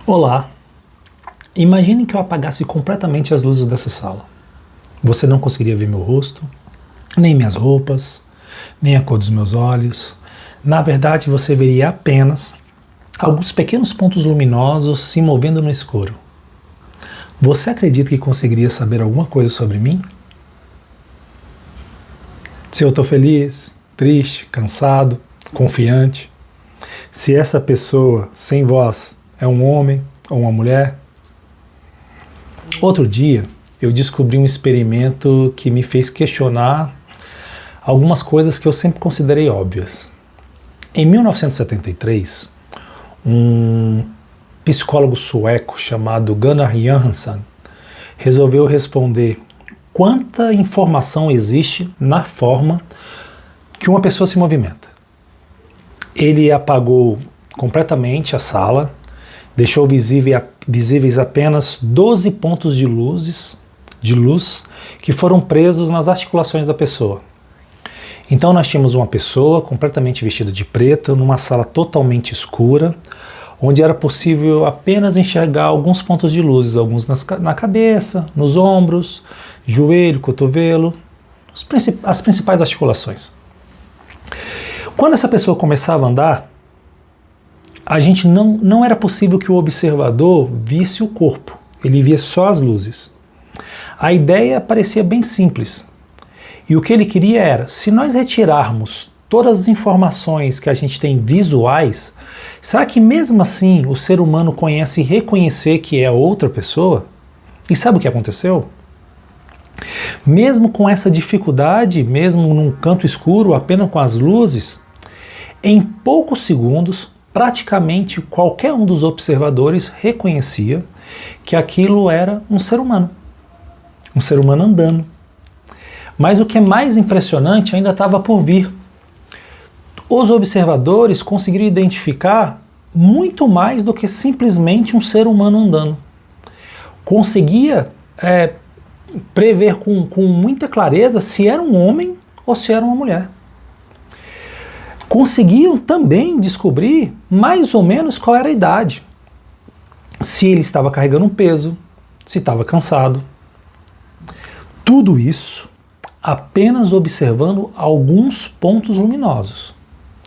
Olá, imagine que eu apagasse completamente as luzes dessa sala. Você não conseguiria ver meu rosto, nem minhas roupas, nem a cor dos meus olhos. Na verdade, você veria apenas alguns pequenos pontos luminosos se movendo no escuro. Você acredita que conseguiria saber alguma coisa sobre mim? Se eu estou feliz, triste, cansado, confiante? Se essa pessoa sem voz é um homem ou uma mulher? Outro dia, eu descobri um experimento que me fez questionar algumas coisas que eu sempre considerei óbvias. Em 1973, um psicólogo sueco chamado Gunnar Johansson resolveu responder quanta informação existe na forma que uma pessoa se movimenta. Ele apagou completamente a sala, deixou visíveis apenas 12 pontos de luz que foram presos nas articulações da pessoa. Então nós tínhamos uma pessoa completamente vestida de preto, numa sala totalmente escura, onde era possível apenas enxergar alguns pontos de luz, alguns na cabeça, nos ombros, joelho, cotovelo, as principais articulações. Quando essa pessoa começava a andar, a gente não era possível que o observador visse o corpo, ele via só as luzes. A ideia parecia bem simples. E o que ele queria era, se nós retirarmos todas as informações que a gente tem visuais, será que mesmo assim o ser humano conhece e reconhecer que é outra pessoa? E sabe o que aconteceu? Mesmo com essa dificuldade, mesmo num canto escuro, apenas com as luzes, em poucos segundos, praticamente qualquer um dos observadores reconhecia que aquilo era um ser humano andando. Mas o que é mais impressionante ainda estava por vir. Os observadores conseguiram identificar muito mais do que simplesmente um ser humano andando. Conseguia prever com muita clareza se era um homem ou se era uma mulher. Conseguiam também descobrir mais ou menos qual era a idade. Se ele estava carregando um peso, se estava cansado. Tudo isso apenas observando alguns pontos luminosos.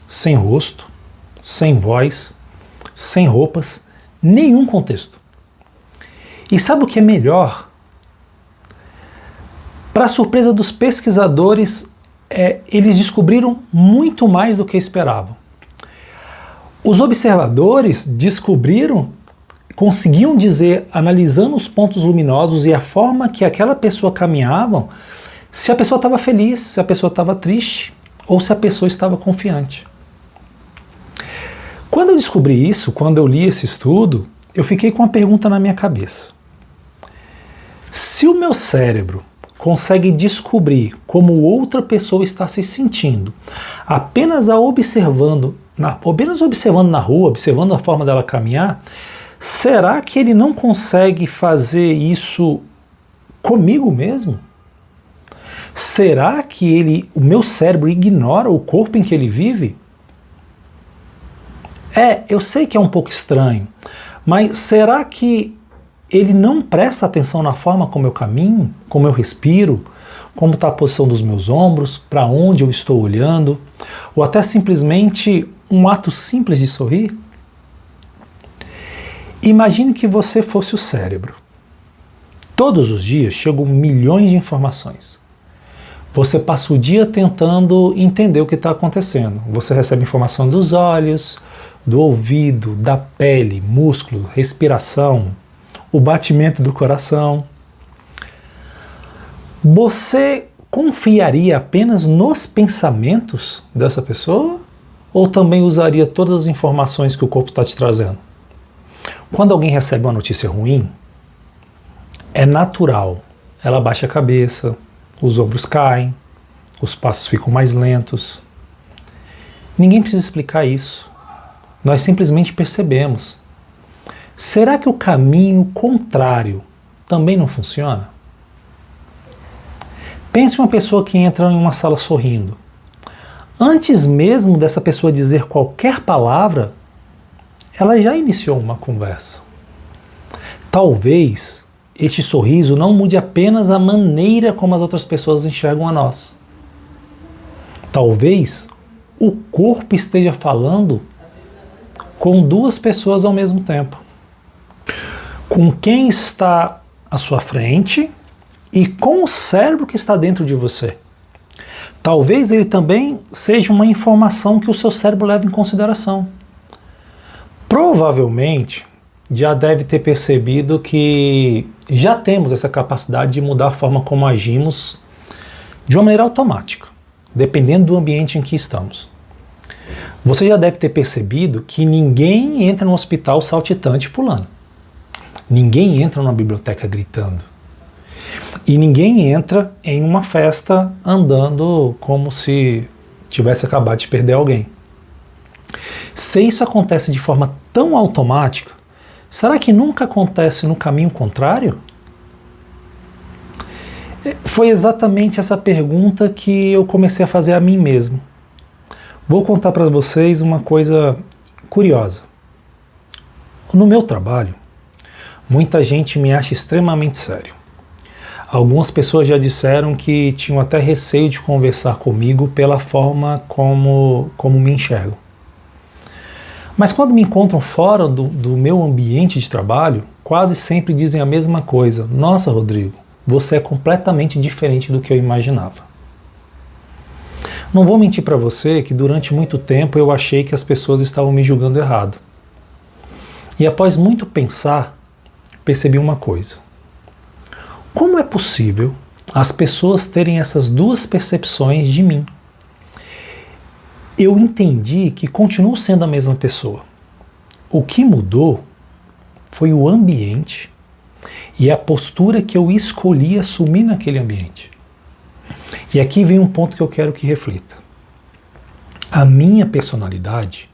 Sem rosto, sem voz, sem roupas, nenhum contexto. E sabe o que é melhor? Para surpresa dos pesquisadores, eles descobriram muito mais do que esperavam. Os observadores conseguiam dizer, analisando os pontos luminosos e a forma que aquela pessoa caminhava, se a pessoa estava feliz, se a pessoa estava triste ou se a pessoa estava confiante. Quando eu descobri isso, quando eu li esse estudo, eu fiquei com uma pergunta na minha cabeça. Se o meu cérebro consegue descobrir como outra pessoa está se sentindo, apenas observando na rua, observando a forma dela caminhar, será que ele não consegue fazer isso comigo mesmo? Será que o meu cérebro ignora o corpo em que ele vive? Eu sei que é um pouco estranho, mas será que ele não presta atenção na forma como eu caminho, como eu respiro, como está a posição dos meus ombros, para onde eu estou olhando, ou até simplesmente um ato simples de sorrir? Imagine que você fosse o cérebro. Todos os dias chegam milhões de informações. Você passa o dia tentando entender o que está acontecendo. Você recebe informação dos olhos, do ouvido, da pele, músculo, respiração, o batimento do coração. Você confiaria apenas nos pensamentos dessa pessoa? Ou também usaria todas as informações que o corpo está te trazendo? Quando alguém recebe uma notícia ruim, é natural. Ela baixa a cabeça, os ombros caem, os passos ficam mais lentos. Ninguém precisa explicar isso. Nós simplesmente percebemos. Será que o caminho contrário também não funciona? Pense uma pessoa que entra em uma sala sorrindo. Antes mesmo dessa pessoa dizer qualquer palavra, ela já iniciou uma conversa. Talvez este sorriso não mude apenas a maneira como as outras pessoas enxergam a nós. Talvez o corpo esteja falando com duas pessoas ao mesmo tempo. Com quem está à sua frente e com o cérebro que está dentro de você. Talvez ele também seja uma informação que o seu cérebro leva em consideração. Provavelmente já deve ter percebido que já temos essa capacidade de mudar a forma como agimos de uma maneira automática, dependendo do ambiente em que estamos. Você já deve ter percebido que ninguém entra no hospital saltitante pulando. Ninguém entra numa biblioteca gritando. E ninguém entra em uma festa andando como se tivesse acabado de perder alguém. Se isso acontece de forma tão automática, será que nunca acontece no caminho contrário? Foi exatamente essa pergunta que eu comecei a fazer a mim mesmo. Vou contar para vocês uma coisa curiosa. No meu trabalho, muita gente me acha extremamente sério. Algumas pessoas já disseram que tinham até receio de conversar comigo pela forma como me enxergam. Mas quando me encontram fora do meu ambiente de trabalho, quase sempre dizem a mesma coisa. Nossa, Rodrigo, você é completamente diferente do que eu imaginava. Não vou mentir para você que durante muito tempo eu achei que as pessoas estavam me julgando errado. E após muito pensar, percebi uma coisa. Como é possível as pessoas terem essas duas percepções de mim? Eu entendi que continuo sendo a mesma pessoa. O que mudou foi o ambiente e a postura que eu escolhi assumir naquele ambiente. E aqui vem um ponto que eu quero que reflita. A minha personalidade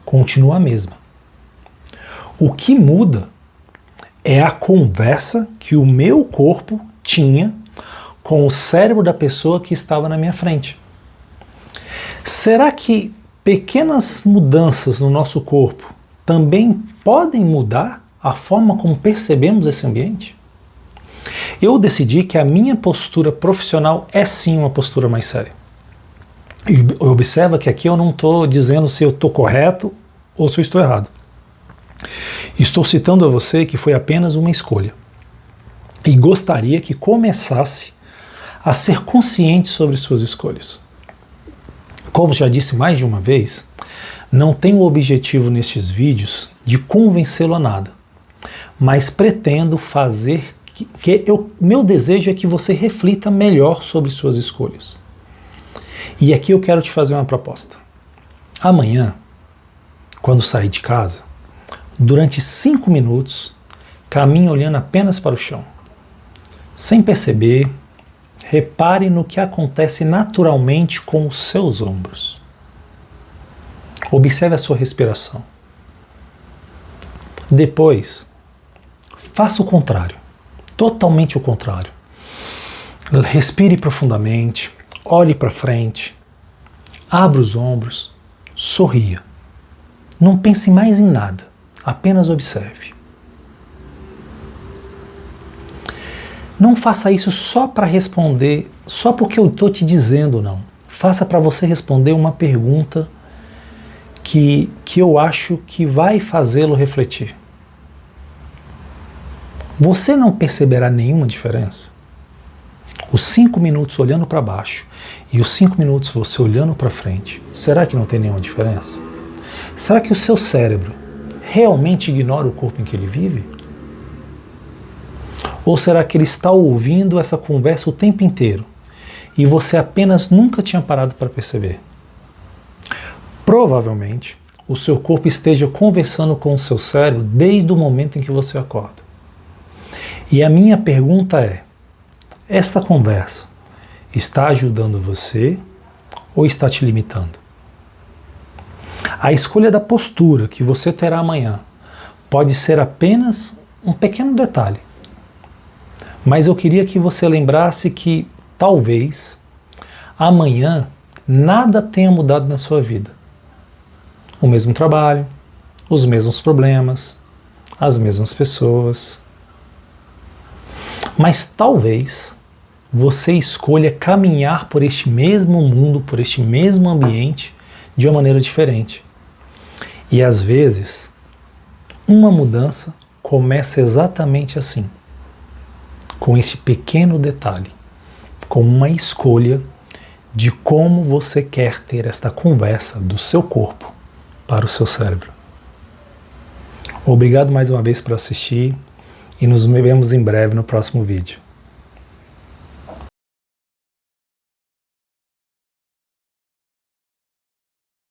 continua a mesma. O que muda é a conversa que o meu corpo tinha com o cérebro da pessoa que estava na minha frente. Será que pequenas mudanças no nosso corpo também podem mudar a forma como percebemos esse ambiente? Eu decidi que a minha postura profissional é sim uma postura mais séria. E observa que aqui eu não estou dizendo se eu estou correto ou se eu estou errado. Estou citando a você que foi apenas uma escolha. E gostaria que começasse a ser consciente sobre suas escolhas. Como já disse mais de uma vez, não tenho o objetivo nestes vídeos de convencê-lo a nada, mas pretendo fazer meu desejo é que você reflita melhor sobre suas escolhas. E aqui eu quero te fazer uma proposta. Amanhã, quando sair de casa, durante 5 minutos, caminhe olhando apenas para o chão. Sem perceber, repare no que acontece naturalmente com os seus ombros. Observe a sua respiração. Depois, faça o contrário, totalmente o contrário. Respire profundamente, olhe para frente, abra os ombros, sorria. Não pense mais em nada, apenas observe. Não faça isso só para responder, só porque eu estou te dizendo, não. Faça para você responder uma pergunta que eu acho que vai fazê-lo refletir. Você não perceberá nenhuma diferença? Os 5 minutos olhando para baixo e os 5 minutos você olhando para frente, será que não tem nenhuma diferença? Será que o seu cérebro realmente ignora o corpo em que ele vive? Ou será que ele está ouvindo essa conversa o tempo inteiro e você apenas nunca tinha parado para perceber? Provavelmente, o seu corpo esteja conversando com o seu cérebro desde o momento em que você acorda. E a minha pergunta é, esta conversa está ajudando você ou está te limitando? A escolha da postura que você terá amanhã pode ser apenas um pequeno detalhe. Mas eu queria que você lembrasse que, talvez, amanhã nada tenha mudado na sua vida. O mesmo trabalho, os mesmos problemas, as mesmas pessoas. Mas talvez você escolha caminhar por este mesmo mundo, por este mesmo ambiente, de uma maneira diferente. E às vezes, uma mudança começa exatamente assim, com este pequeno detalhe, com uma escolha de como você quer ter esta conversa do seu corpo para o seu cérebro. Obrigado mais uma vez por assistir e nos vemos em breve no próximo vídeo.